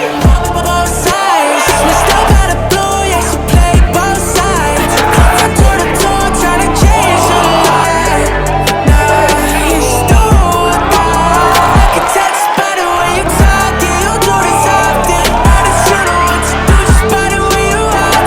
Both sides, we still got a blue, yeah, so play both sides. Come to the door, trying to change your life. Nah, you still I can tell just by the way you talk, yeah, you do this often. I just you know what to do, just by the way you act.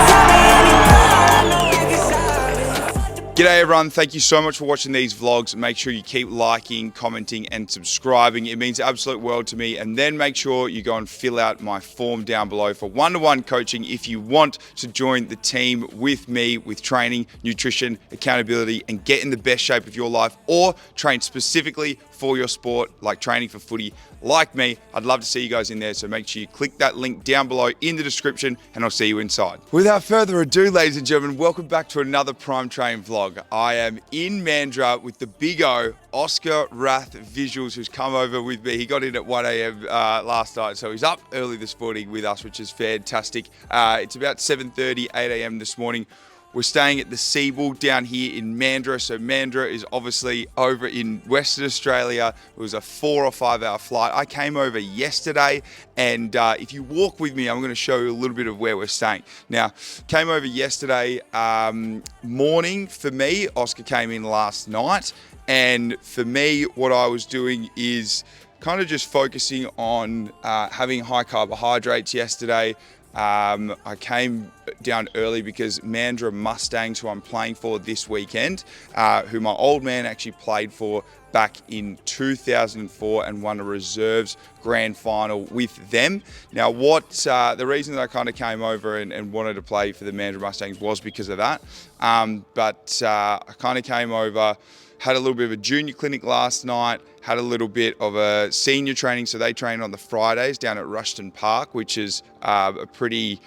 Tell me any plan, I know we can solve it. G'day everyone, thank you so much for watching these vlogs. Make sure you keep liking, commenting and subscribing. It means the absolute world to me. And then make sure you go and fill out my form down below for one-to-one coaching if you want to join the team with me with training, nutrition, accountability and get in the best shape of your life, or train specifically for your sport like training for footy like me. I'd love to see you guys in there, so make sure you click that link down below in the description and I'll see you inside. Without further ado, ladies and gentlemen, welcome back to another Prime Train vlog. I am in Mandurah with the big O, Oscar Rath Visuals, who's come over with me. He got in at 1 a.m. Last night, so he's up early this morning with us, which is fantastic. It's about 7:30, 8 a.m. this morning. We're staying at the Seabull down here in Mandurah. So Mandurah is obviously over in Western Australia. It was a 4 or 5 hour flight. I came over yesterday, and if you walk with me, I'm going to show you a little bit of where we're staying. Now, came over yesterday morning for me. Oscar came in last night. And for me, what I was doing is kind of just focusing on having high carbohydrates yesterday. I came down early because Mandurah Mustangs, who I'm playing for this weekend, who my old man actually played for back in 2004 and won a reserves grand final with them. Now, the reason that I kind of came over and wanted to play for the Mandurah Mustangs was because of that. But I kind of came over, had a little bit of a junior clinic last night, had a little bit of a senior training. So they train on the Fridays down at Rushton Park, which is a pretty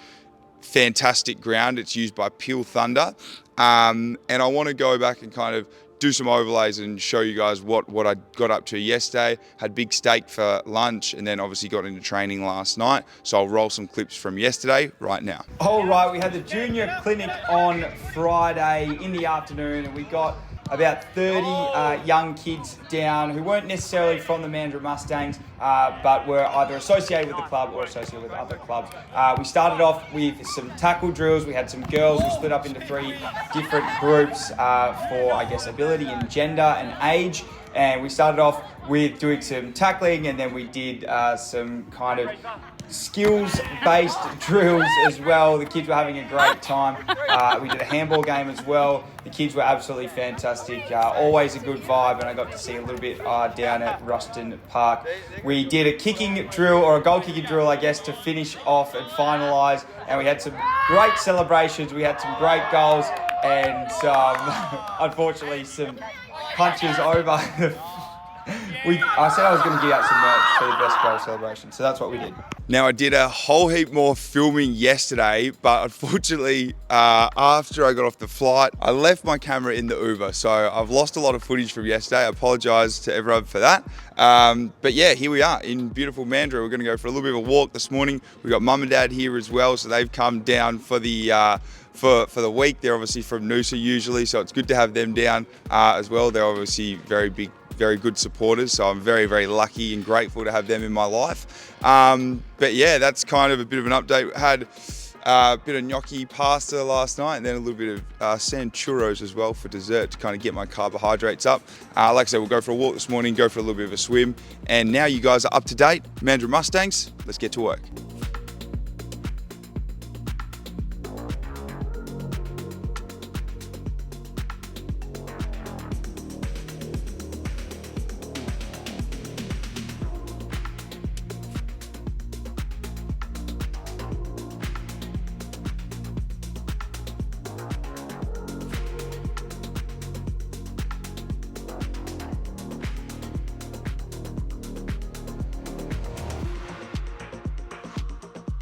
fantastic ground. It's used by Peel Thunder. And I want to go back and kind of do some overlays and show you guys what I got up to yesterday. Had big steak for lunch and then obviously got into training last night. So I'll roll some clips from yesterday right now. All right, we had the junior clinic on Friday in the afternoon, and we got about 30 young kids down who weren't necessarily from the Mandurah Mustangs, but were either associated with the club or associated with other clubs. We started off with some tackle drills. We had some girls who split up into 3 different groups for, I guess, ability and gender and age. And we started off with doing some tackling, and then we did some kind of skills-based drills as well. The kids were having a great time. We did a handball game as well. The kids were absolutely fantastic. Always a good vibe, and I got to see a little bit down at Rushton Park. We did a kicking drill, or a goal kicking drill, I guess, to finish off and finalise. And we had some great celebrations. We had some great goals, and unfortunately some punches over. I said I was going to give out some merch for the best goal celebration, so that's what we did. Now, I did a whole heap more filming yesterday, but unfortunately, after I got off the flight, I left my camera in the Uber, so I've lost a lot of footage from yesterday. I apologise to everyone for that. But yeah, here we are in beautiful Mandurah. We're going to go for a little bit of a walk this morning. We've got mum and dad here as well, so they've come down for the for the week. They're obviously from Noosa usually, so it's good to have them down as well. They're obviously very good supporters, so I'm very, very lucky and grateful to have them in my life. But yeah, that's kind of a bit of an update. Had a bit of gnocchi pasta last night, and then a little bit of sand churros as well for dessert to kind of get my carbohydrates up. Like I said, we'll go for a walk this morning, go for a little bit of a swim, and now you guys are up to date. Mandurah Mustangs, let's get to work.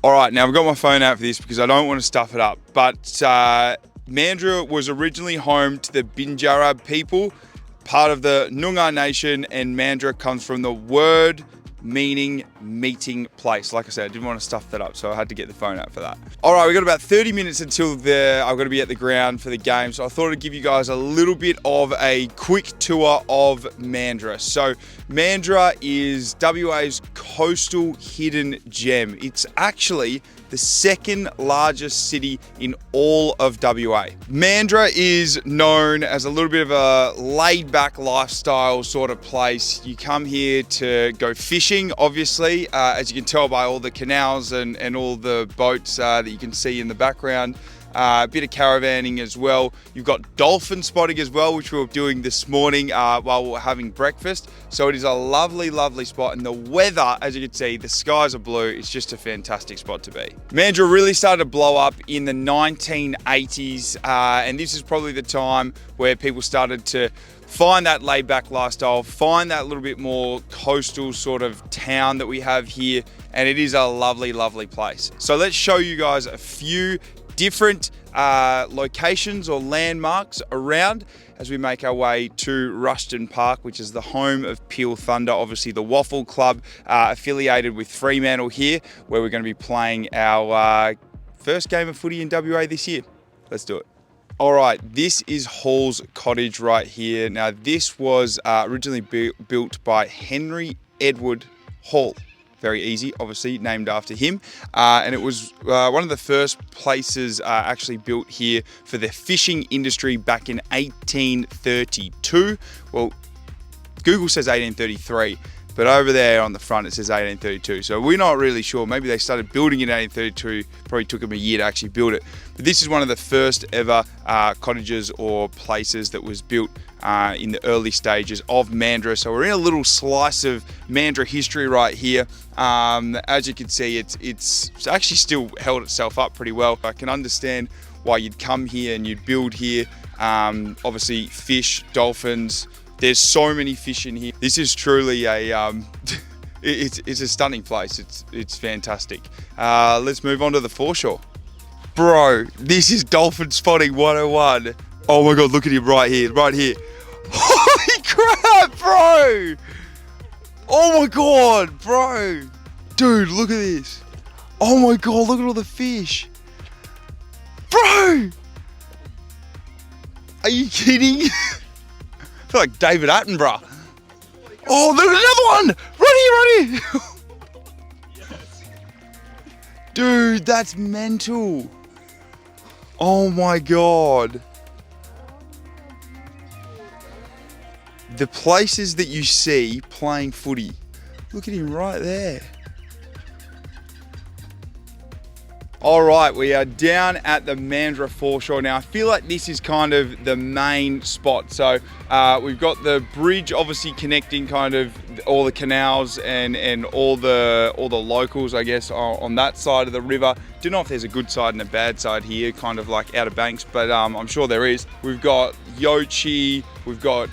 All right, now I've got my phone out for this because I don't want to stuff it up, but Mandurah was originally home to the Mandurah people, part of the Noongar Nation, and Mandurah comes from the word meaning meeting place. Like I said, I didn't want to stuff that up, so I had to get the phone out for that. All right, we've got about 30 minutes until I've got to be at the ground for the game, so I thought I'd give you guys a little bit of a quick tour of Mandurah. So Mandurah is WA's coastal hidden gem. It's actually the second largest city in all of WA. Mandurah is known as a little bit of a laid-back lifestyle sort of place. You come here to go fishing, obviously, as you can tell by all the canals and all the boats that you can see in the background. A bit of caravanning as well. You've got dolphin spotting as well, which we were doing this morning while we were having breakfast. So it is a lovely, lovely spot. And the weather, as you can see, the skies are blue. It's just a fantastic spot to be. Mandurah really started to blow up in the 1980s. And this is probably the time where people started to find that laid-back lifestyle, find that little bit more coastal sort of town that we have here. And it is a lovely, lovely place. So let's show you guys a few different locations or landmarks around as we make our way to Rushton Park, which is the home of Peel Thunder, obviously the Waffle Club, affiliated with Fremantle here, where we're going to be playing our first game of footy in WA this year. Let's do it. All right, this is Hall's Cottage right here. Now, this was originally built by Henry Edward Hall. Very easy, obviously named after him. And it was one of the first places actually built here for the fishing industry back in 1832. Well, Google says 1833, but over there on the front it says 1832. So we're not really sure. Maybe they started building it in 1832. Probably took them a year to actually build it. But this is one of the first ever cottages or places that was built in the early stages of Mandurah. So we're in a little slice of Mandurah history right here. As you can see, it's actually still held itself up pretty well. I can understand why you'd come here and you'd build here. Obviously fish, dolphins. There's so many fish in here. This is truly a it's a stunning place. It's fantastic. Let's move on to the foreshore. Bro, this is dolphin spotting 101. Oh my God, look at him right here, right here. Holy crap, bro! Oh my God, bro! Dude, look at this. Oh my God, look at all the fish. Bro! Are you kidding? I feel like David Attenborough. Oh, look at another one! Right here, Yes. Dude, that's mental. Oh my God. The places that you see playing footy. Look at him right there. All right, we are down at the Mandurah foreshore now. I feel like this is kind of the main spot. So we've got the bridge obviously connecting kind of all the canals and all the locals, I guess, on that side of the river. Don't know if there's a good side and a bad side here, kind of like Outer Banks, but I'm sure there is. We've got Yochi, we've got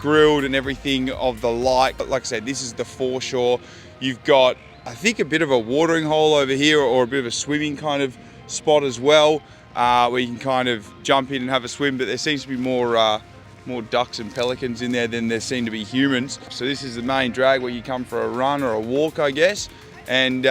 grilled and everything of the like. But like I said, this is the foreshore. You've got, I think, a bit of a watering hole over here, or a bit of a swimming kind of spot as well, where you can kind of jump in and have a swim, but there seems to be more ducks and pelicans in there than there seem to be humans. So this is the main drag where you come for a run or a walk, I guess. And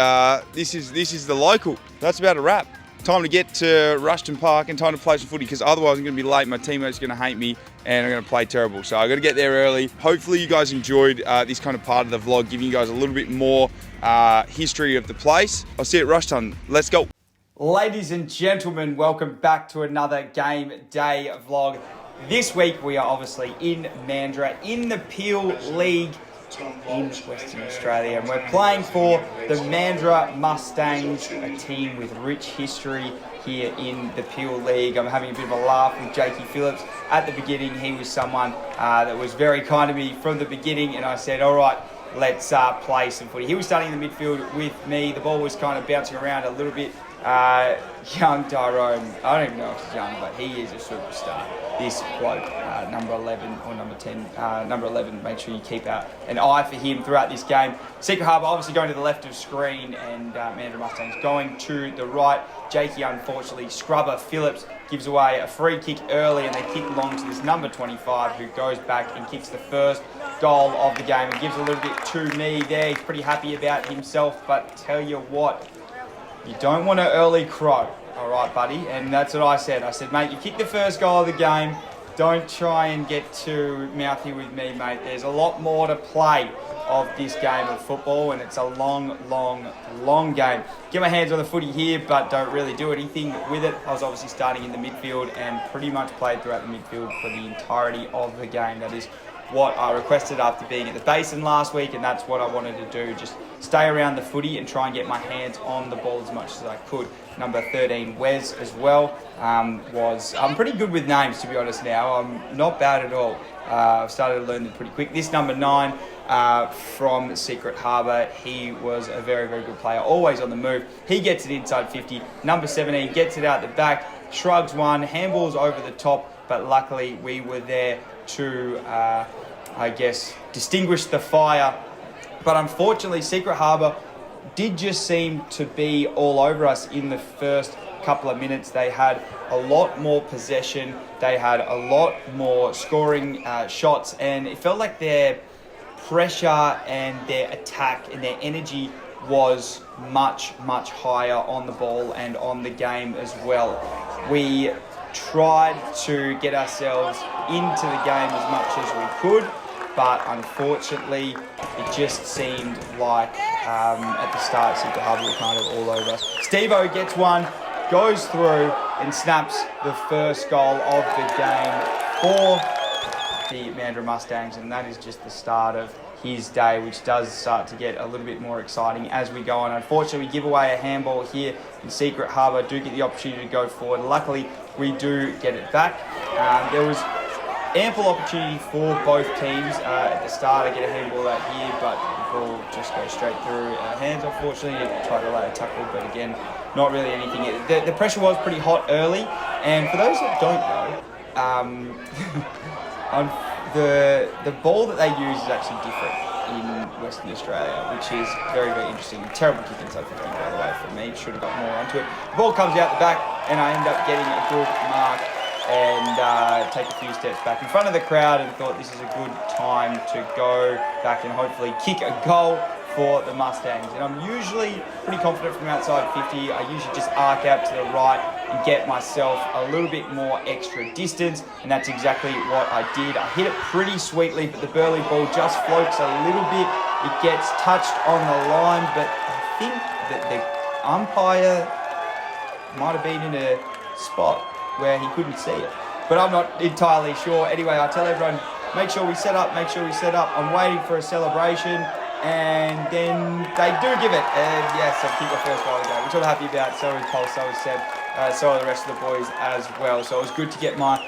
this is the local. That's about a wrap. Time to get to Rushton Park and time to play some footy, because otherwise I'm going to be late. My teammates are going to hate me and I'm going to play terrible. So I've got to get there early. Hopefully you guys enjoyed this kind of part of the vlog, giving you guys a little bit more history of the place. I'll see you at Rushton. Let's go. Ladies and gentlemen, welcome back to another game day vlog. This week we are obviously in Mandurah in the Peel League in Western Australia, and we're playing for the Mandurah Mustangs, a team with rich history here in the Peel League. I'm having a bit of a laugh with Jakey Phillips. At the beginning, he was someone that was very kind to me from the beginning, and I said, all right, let's play some footy. He was starting in the midfield with me. The ball was kind of bouncing around a little bit. Young Tyrone, I don't even know if he's young, but he is a superstar. This bloke, number 11 or number 10, number 11, make sure you keep an eye for him throughout this game. Secret Harbour obviously going to the left of screen, and Mandurah Mustangs going to the right. Jakey, unfortunately, Scrubber Phillips gives away a free kick early, and they kick long to this number 25 who goes back and kicks the first goal of the game and gives a little bit to me there. He's pretty happy about himself, but tell you what, you don't want to early crow, all right, buddy? And that's what I said. I said, mate, you kick the first goal of the game. Don't try and get too mouthy with me, mate. There's a lot more to play of this game of football, and it's a long, long, long game. Get my hands on the footy here, but don't really do anything with it. I was obviously starting in the midfield and pretty much played throughout the midfield for the entirety of the game. That is what I requested after being at the Basin last week, and that's what I wanted to do. Just stay around the footy and try and get my hands on the ball as much as I could. Number 13, Wes, as well, I'm pretty good with names, to be honest now. I'm not bad at all. I've started to learn them pretty quick. This number 9 from Secret Harbour, he was a very, very good player, always on the move. He gets it inside 50. Number 17 gets it out the back, shrugs one, handballs over the top, but luckily we were there to, distinguish the fire. But unfortunately, Secret Harbour did just seem to be all over us in the first couple of minutes. They had a lot more possession. They had a lot more scoring shots, and it felt like their pressure and their attack and their energy was much, much higher on the ball and on the game as well. We tried to get ourselves into the game as much as we could, but unfortunately it just seemed like at the start Secret Harbour were kind of all over us. Steve-O gets one, goes through and snaps the first goal of the game for the Mandurah Mustangs, and that is just the start of his day, which does start to get a little bit more exciting as we go on. Unfortunately, we give away a handball here in Secret Harbour, do get the opportunity to go forward. Luckily, we do get it back. There was ample opportunity for both teams at the start. I get a handball out here, but the ball just goes straight through our hands, unfortunately. I tried to lay a tackle, but again, not really anything. The pressure was pretty hot early, and for those that don't know, the ball that they use is actually different in Western Australia, which is very, very interesting. Terrible kick inside 50, by the way, for me. Should have got more onto it. The ball comes out the back, and I end up getting a good mark and take a few steps back in front of the crowd, and thought this is a good time to go back and hopefully kick a goal for the Mustangs. And I'm usually pretty confident from outside 50. I usually just arc out to the right and get myself a little bit more extra distance, and that's exactly what I did. I hit it pretty sweetly, but the Burley ball just floats a little bit. It gets touched on the line, but I think that the umpire might have been in a spot where he couldn't see it, but I'm not entirely sure. Anyway, I tell everyone, make sure we set up. I'm waiting for a celebration, and then they do give it. And yes, I kicked the first goal of the game, which I'm happy about. So is Paul, so is Seb, so are the rest of the boys as well. So it was good to get my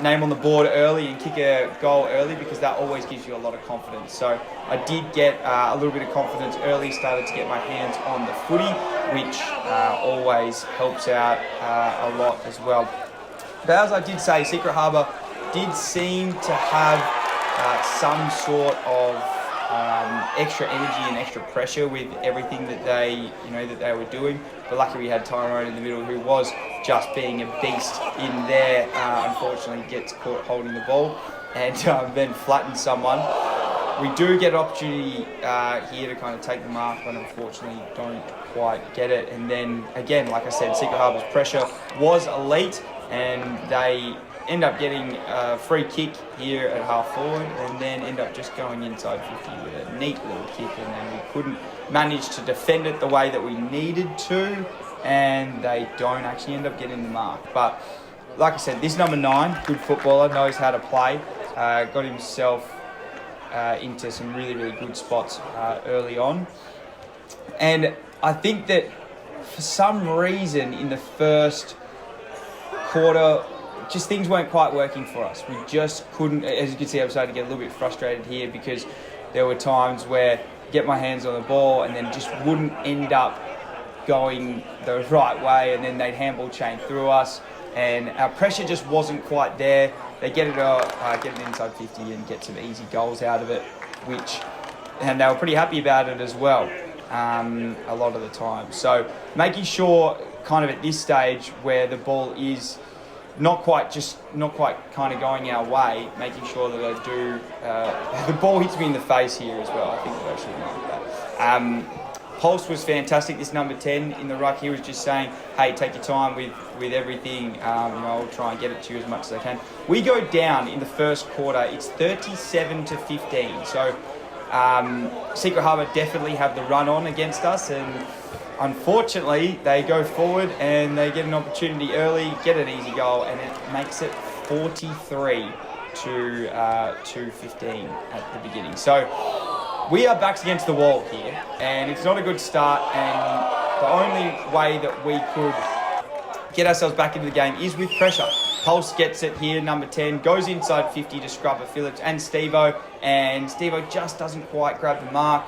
name on the board early and kick a goal early, because that always gives you a lot of confidence. So I did get a little bit of confidence early, started to get my hands on the footy, which always helps out a lot as well. But as I did say, Secret Harbour did seem to have some sort of extra energy and extra pressure with everything that they were doing. But luckily we had Tyrone in the middle, who was just being a beast in there. Unfortunately gets caught holding the ball and then flattens someone. We do get an opportunity here to kind of take the mark, but unfortunately don't quite get it. And then again, like I said, Secret Harbour's pressure was elite, and they end up getting a free kick here at half forward, and then end up just going inside 50 with a neat little kick, and then we couldn't manage to defend it the way that we needed to, and they don't actually end up getting the mark. But like I said, this number 9, good footballer, knows how to play, got himself into some really, really good spots early on. And I think that for some reason in the first quarter, just things weren't quite working for us. We just couldn't, as you can see, I was starting to get a little bit frustrated here, because there were times where I get my hands on the ball and then just wouldn't end up going the right way, and then they'd handball chain through us, and our pressure just wasn't quite there. They get it inside 50 and get some easy goals out of it, and they were pretty happy about it as well a lot of the time. So making sure kind of at this stage where the ball is not quite kind of going our way, making sure that I do. The ball hits me in the face here as well. I think that I should mark that. Pulse was fantastic. This number 10 in the ruck, he was just saying, hey, take your time with everything. I'll try and get it to you as much as I can. We go down in the first quarter. It's 37-15. So Secret Harbour definitely have the run on against us, and unfortunately they go forward and they get an opportunity early, get an easy goal, and it makes it 43 to 15 at the beginning. So we are backs against the wall here, and it's not a good start, and the only way that we could get ourselves back into the game is with pressure. Pulse gets it here, number 10, goes inside 50 to Scrubber Phillips and Stevo, and Stevo just doesn't quite grab the mark,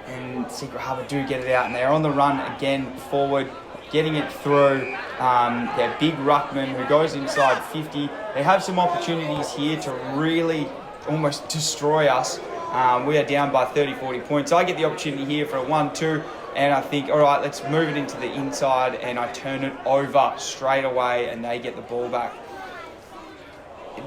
and Secret Harbour do get it out, and they're on the run again forward, getting it through. Their big ruckman who goes inside 50. They have some opportunities here to really almost destroy us. We are down by 30-40 points. I get the opportunity here for a 1-2, and I think, all right, let's move it into the inside, and I turn it over straight away, and they get the ball back.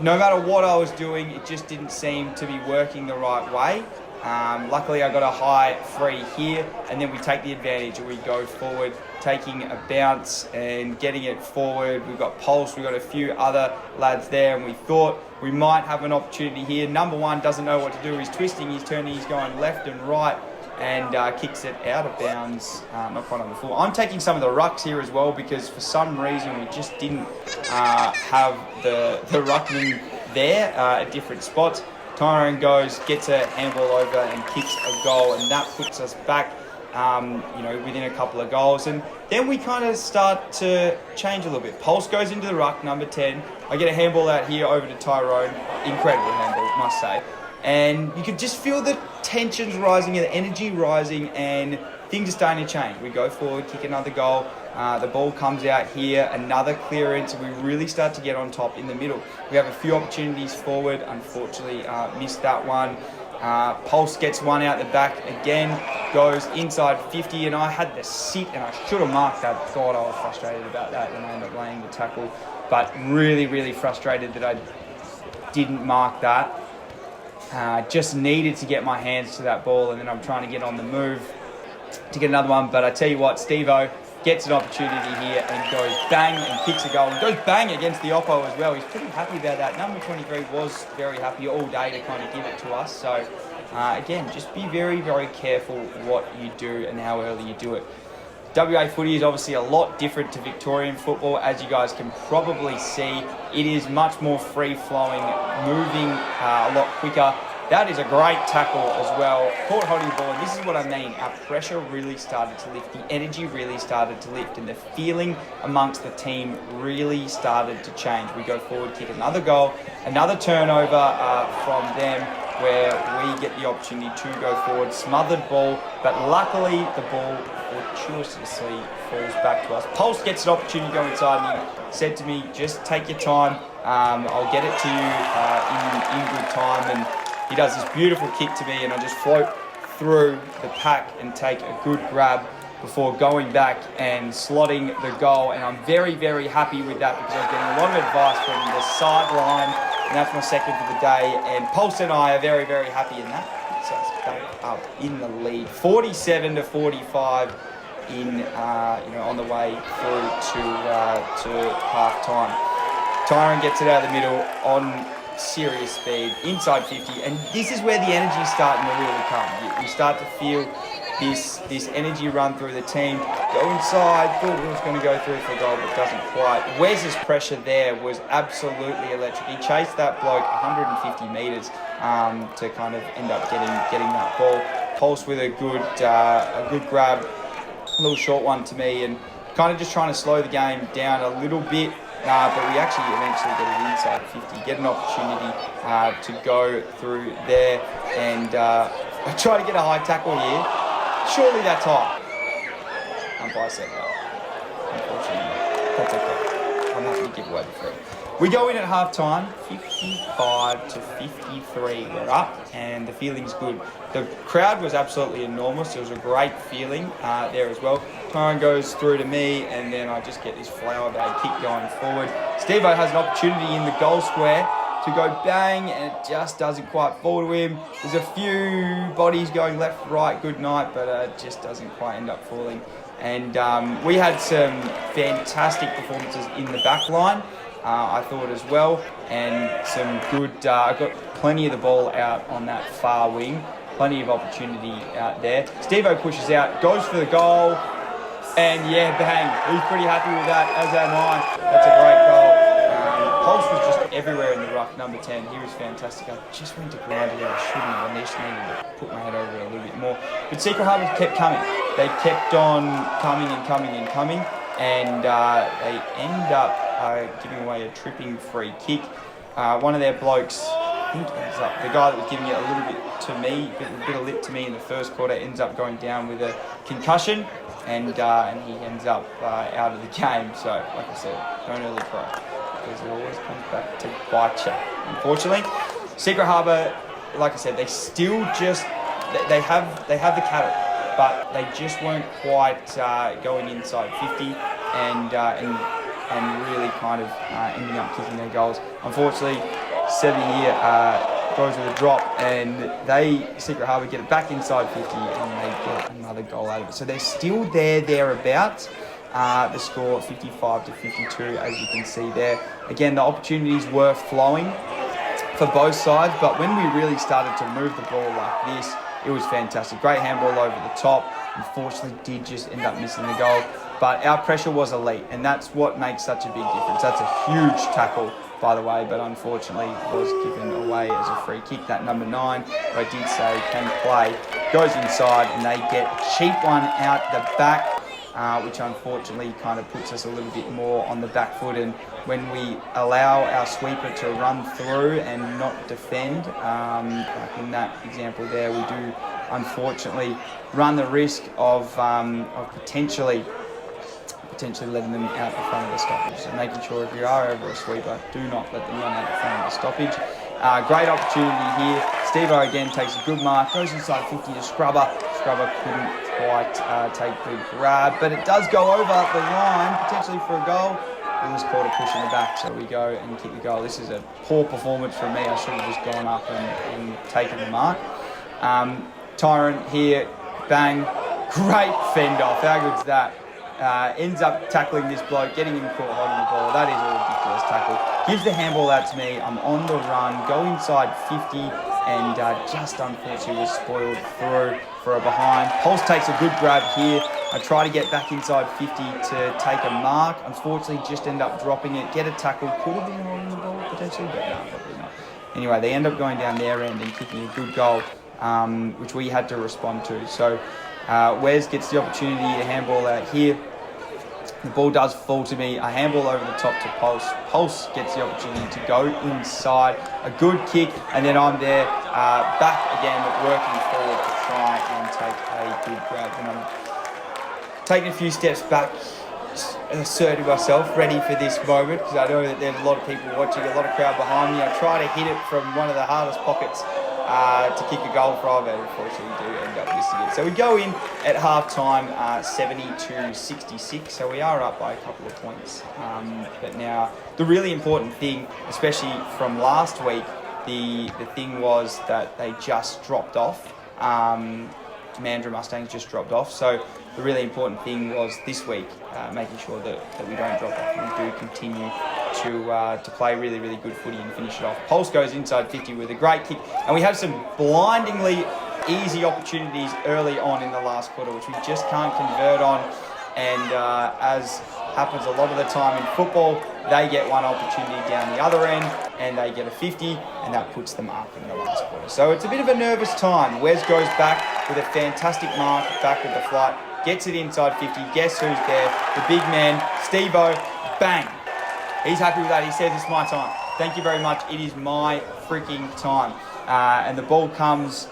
No matter what I was doing, it just didn't seem to be working the right way. Luckily, I got a high free here, and then we take the advantage and we go forward, taking a bounce and getting it forward. We've got Pulse, we've got a few other lads there, and we thought we might have an opportunity here. Number 1 doesn't know what to do. He's twisting, he's turning, he's going left and right, and kicks it out of bounds, not quite on the floor. I'm taking some of the rucks here as well, because for some reason we just didn't have the ruckman there at different spots. Tyrone goes, gets a handball over and kicks a goal, and that puts us back, within a couple of goals. And then we kind of start to change a little bit. Pulse goes into the ruck, number 10. I get a handball out here over to Tyrone. Incredible handball, must say. And you could just feel the tensions rising and the energy rising, and things are starting to change. We go forward, kick another goal. The ball comes out here, another clearance, and we really start to get on top in the middle. We have a few opportunities forward. Unfortunately, missed that one. Pulse gets one out the back again, goes inside 50, and I had to sit, and I should have marked that. God, I was frustrated about that, and I ended up laying the tackle. But really, really frustrated that I didn't mark that. Just needed to get my hands to that ball, and then I'm trying to get on the move to get another one. But I tell you what, Stevo gets an opportunity here and goes bang and kicks a goal and goes bang against the oppo as well. He's pretty happy about that. Number 23 was very happy all day to kind of give it to us. So again, just be very, very careful what you do and how early you do it. WA footy is obviously a lot different to Victorian football, as you guys can probably see. It is much more free-flowing, moving a lot quicker. That is a great tackle as well. Caught holding the ball, and this is what I mean. Our pressure really started to lift. The energy really started to lift, and the feeling amongst the team really started to change. We go forward, kick another goal, another turnover from them, where we get the opportunity to go forward. Smothered ball, but luckily the ball fortuitously falls back to us. Pulse gets an opportunity to go inside, and he said to me, just take your time. I'll get it to you in good time. And he does this beautiful kick to me, and I just float through the pack and take a good grab before going back and slotting the goal. And I'm very, very happy with that, because I'm getting a lot of advice from the sideline, and that's my second for the day. And Pulse and I are very, very happy in that. So it's back up in the lead, 47-45 in on the way through to half time. Tyrone gets it out of the middle on serious speed, inside 50, and this is where the energy is starting to really come. You start to feel this energy run through the team. Go inside, thought it was going to go through for a goal, but doesn't quite. Wes's pressure there was absolutely electric. He chased that bloke 150 metres to kind of end up getting that ball. Pulse with a good grab, a little short one to me, and kind of just trying to slow the game down a little bit. But we actually eventually get it inside 50, get an opportunity to go through there, and I try to get a high tackle here. Surely that's high. Umpire said no. Unfortunately, that's okay. I'm happy to give away the free. We go in at half-time, 55-53 we're up, and the feeling's good. The crowd was absolutely enormous. It was a great feeling there as well. Tyrone goes through to me, and then I just get this flower bag kick going forward. Steve-O has an opportunity in the goal square to go bang, and it just doesn't quite fall to him. There's a few bodies going left, right, good night, but it just doesn't quite end up falling. And we had some fantastic performances in the back line, I thought as well, and some good, I got plenty of the ball out on that far wing, plenty of opportunity out there. Steve-O pushes out, goes for the goal, and yeah, bang, he's pretty happy with that, as am I. That's a great goal. Pulse was just everywhere in the ruck, number 10. He was fantastic. I just went to ground it. I shouldn't have. I just needed to put my head over it a little bit more. But Secret Harbour kept coming. They kept on coming and coming and coming. And they end up giving away a tripping free kick. One of their blokes, I think ends up, the guy that was giving it a little bit to me, a bit of lip to me in the first quarter, ends up going down with a concussion. And he ends up out of the game. So, like I said, don't early cry, because it always comes back to bite you, unfortunately. Secret Harbour, like I said, they still just, they have the cattle, but they just weren't quite going inside 50 and really kind of ending up kicking their goals. Unfortunately, Sevi here goes with a drop, and Secret Harbour get it back inside 50, and they get another goal out of it. So they're still thereabouts. The score 55-52, as you can see there. Again, the opportunities were flowing for both sides, but when we really started to move the ball like this, it was fantastic. Great handball over the top. Unfortunately, did just end up missing the goal, but our pressure was elite, and that's what makes such a big difference. That's a huge tackle, by the way, but unfortunately was given away as a free kick. That number 9, who I did say can play, goes inside, and they get a cheap one out the back, which unfortunately kind of puts us a little bit more on the back foot. And when we allow our sweeper to run through and not defend, like in that example there, we do unfortunately run the risk of potentially letting them out the front of the stoppage. So making sure if you are over a sweeper, do not let them run out the front of the stoppage. Great opportunity here. Steve-O again takes a good mark, goes inside 50 to Scrubber. Scrubber couldn't quite take the grab, but it does go over the line, potentially for a goal. It was called a push in the back, so we go and kick the goal. This is a poor performance from me. I should have just gone up and taken the mark. Tyrant here, bang, great fend off. How good's that? Ends up tackling this bloke, getting him caught holding the ball. That is a ridiculous tackle. Gives the handball out to me. I'm on the run, go inside 50, and just unfortunately was spoiled through for a behind. Pulse takes a good grab here. I try to get back inside 50 to take a mark. Unfortunately, just end up dropping it. Get a tackle. Could have been holding the ball potentially, but no, probably not. Anyway, they end up going down their end and kicking a good goal, which we had to respond to. So Wes gets the opportunity to handball out here. The ball does fall to me. A handball over the top to Pulse. Pulse gets the opportunity to go inside. A good kick, and then I'm there, back again, working forward to try and take a good grab. And I'm taking a few steps back, asserting myself, ready for this moment, because I know that there's a lot of people watching, a lot of crowd behind me. I try to hit it from one of the hardest pockets to kick a goal from, and unfortunately do end up missing it. So we go in at half-time, 70-66, so we are up by a couple of points. But now, the really important thing, especially from last week, the thing was that they just dropped off. Mandurah Mustangs just dropped off, so the really important thing was this week, making sure that we don't drop off and we do continue to play really, really good footy and finish it off. Pulse goes inside 50 with a great kick, and we have some blindingly easy opportunities early on in the last quarter, which we just can't convert on. And as happens a lot of the time in football, they get one opportunity down the other end, and they get a 50, and that puts them up in the last quarter. So it's a bit of a nervous time. Wes goes back with a fantastic mark, back with the flight, gets it inside 50. Guess who's there? The big man, Steve-O. Bang! He's happy with that. He says, it's my time. Thank you very much. It is my freaking time. And the ball comes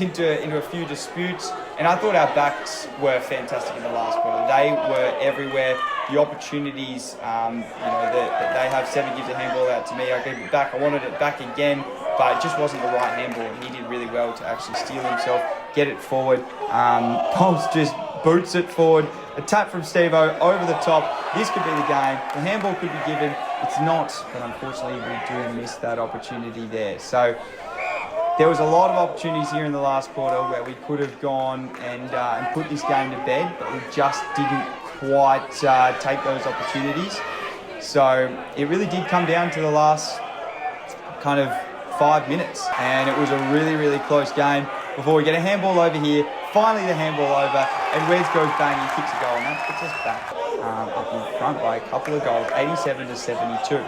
into a few disputes. And I thought our backs were fantastic in the last quarter. They were everywhere. The opportunities, that they have, Seven gives a handball out to me. I gave it back. I wanted it back again, but it just wasn't the right handball. And he did really well to actually steal himself, get it forward. Pulse just boots it forward. A tap from Steve-O over the top. This could be the game. The handball could be given. It's not, but unfortunately we do miss that opportunity there. So there was a lot of opportunities here in the last quarter where we could have gone and put this game to bed, but we just didn't quite take those opportunities. So it really did come down to the last kind of 5 minutes, and it was a really, really close game before we get a handball over here. Finally the handball over, and Wes goes bang, he kicks a goal, and that puts us back up in front by a couple of goals, 87-72.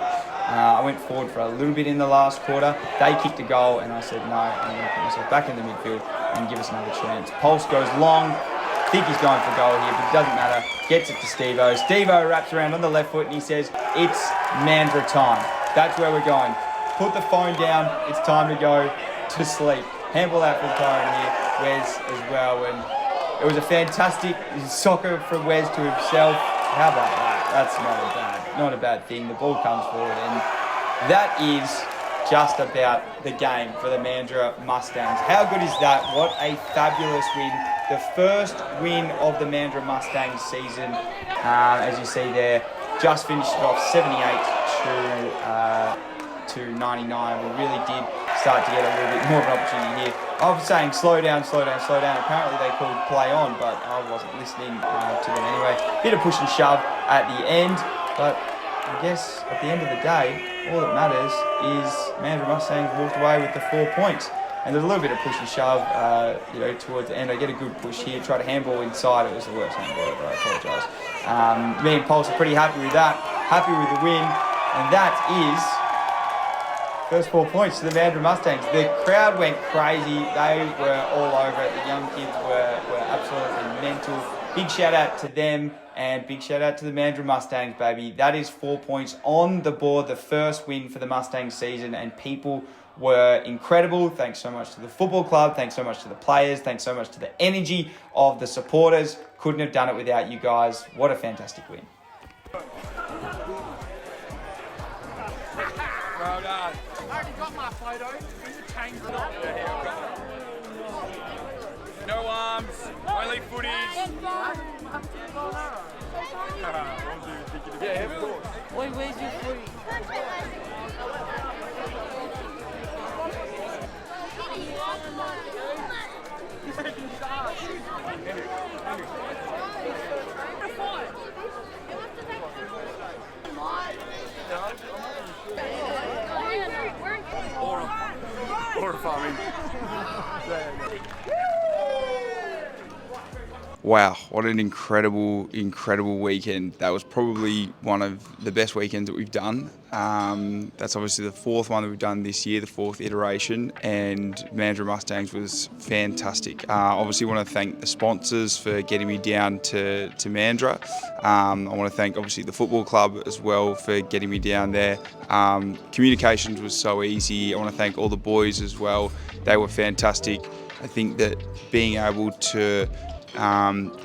I went forward for a little bit in the last quarter. They kicked a goal, and I said, no, I'm going to put myself back in the midfield and give us another chance. Pulse goes long. I think he's going for goal here, but it doesn't matter. Gets it to Steve-O. Steve-O wraps around on the left foot, and he says, it's Mandurah time. That's where we're going. Put the phone down. It's time to go to sleep. Handball out from Tyron here. Wes as well, and it was a fantastic soccer from Wes to himself. How about that? That's not a bad thing. The ball comes forward, and that is just about the game for the Mandurah Mustangs. How good is that? What a fabulous win. The first win of the Mandurah Mustangs season, as you see there. Just finished it off 78 to 99. We really did start to get a little bit more of an opportunity here. I was saying slow down. Apparently they called play on, but I wasn't listening to them anyway. Bit of push and shove at the end, but I guess at the end of the day, all that matters is Mandurah Mustangs walked away with the 4 points. And there's a little bit of push and shove, towards the end. I get a good push here, try to handball inside. It was the worst handball ever, I apologise. Me and Pulse are pretty happy with that, happy with the win, and that is first 4 points to the Mandurah Mustangs. The crowd went crazy. They were all over it. The young kids were absolutely mental. Big shout out to them, and big shout out to the Mandurah Mustangs, baby. That is 4 points on the board, the first win for the Mustangs season, and people were incredible. Thanks so much to the football club. Thanks so much to the players. Thanks so much to the energy of the supporters. Couldn't have done it without you guys. What a fantastic win. Well done. I already got my photo. Can you change it up? No arms, only footies. Yeah, of course. Wait, where's your footy? Or farming. Wow, what an incredible weekend. That was probably one of the best weekends that we've done. That's obviously the fourth one that we've done this year, the fourth iteration, and Mandurah Mustangs was fantastic. Obviously want to thank the sponsors for getting me down to Mandurah. I want to thank obviously the football club as well for getting me down there. Communications was so easy. I want to thank all the boys as well. They were fantastic. I think that being able to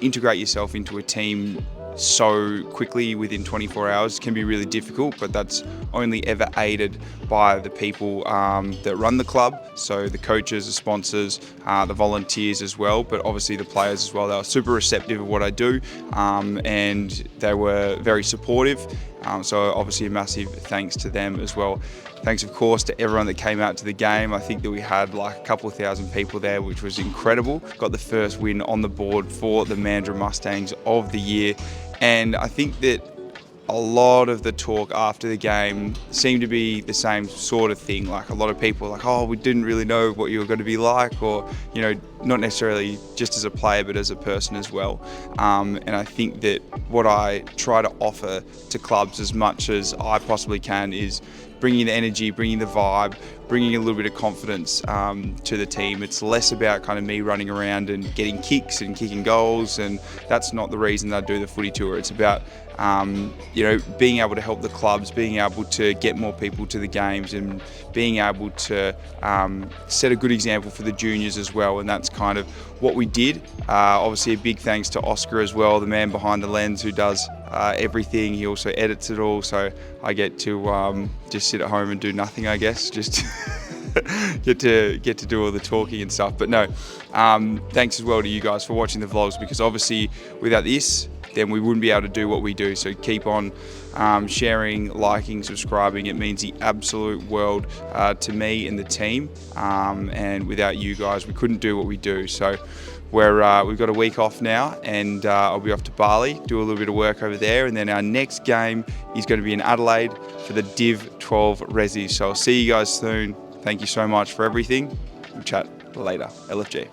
integrate yourself into a team so quickly within 24 hours can be really difficult, but that's only ever aided by the people that run the club, so the coaches, the sponsors, the volunteers as well, but obviously the players as well. They were super receptive of what I do, and they were very supportive, so obviously a massive thanks to them as well. Thanks, of course, to everyone that came out to the game. I think that we had like a couple of thousand people there, which was incredible. Got the first win on the board for the Mandurah Mustangs of the year. And I think that a lot of the talk after the game seemed to be the same sort of thing. Like a lot of people were like, oh, we didn't really know what you were going to be like, or, you know, not necessarily just as a player, but as a person as well. And I think that what I try to offer to clubs as much as I possibly can is bringing the energy, bringing the vibe, bringing a little bit of confidence to the team. It's less about kind of me running around and getting kicks and kicking goals, and that's not the reason I do the footy tour. It's about being able to help the clubs, being able to get more people to the games, and being able to set a good example for the juniors as well. And that's kind of what we did. Obviously, a big thanks to Oscar as well, the man behind the lens who does everything. He also edits it all, so I get to just sit at home and do nothing, I guess. Just get to do all the talking and stuff. But no, thanks as well to you guys for watching the vlogs, because obviously without this, then we wouldn't be able to do what we do. So keep on sharing, liking, subscribing. It means the absolute world to me and the team. And without you guys, we couldn't do what we do. So we've got a week off now, and I'll be off to Bali, do a little bit of work over there. And then our next game is going to be in Adelaide for the Div 12 Resi. So I'll see you guys soon. Thank you so much for everything. We'll chat later. LFG.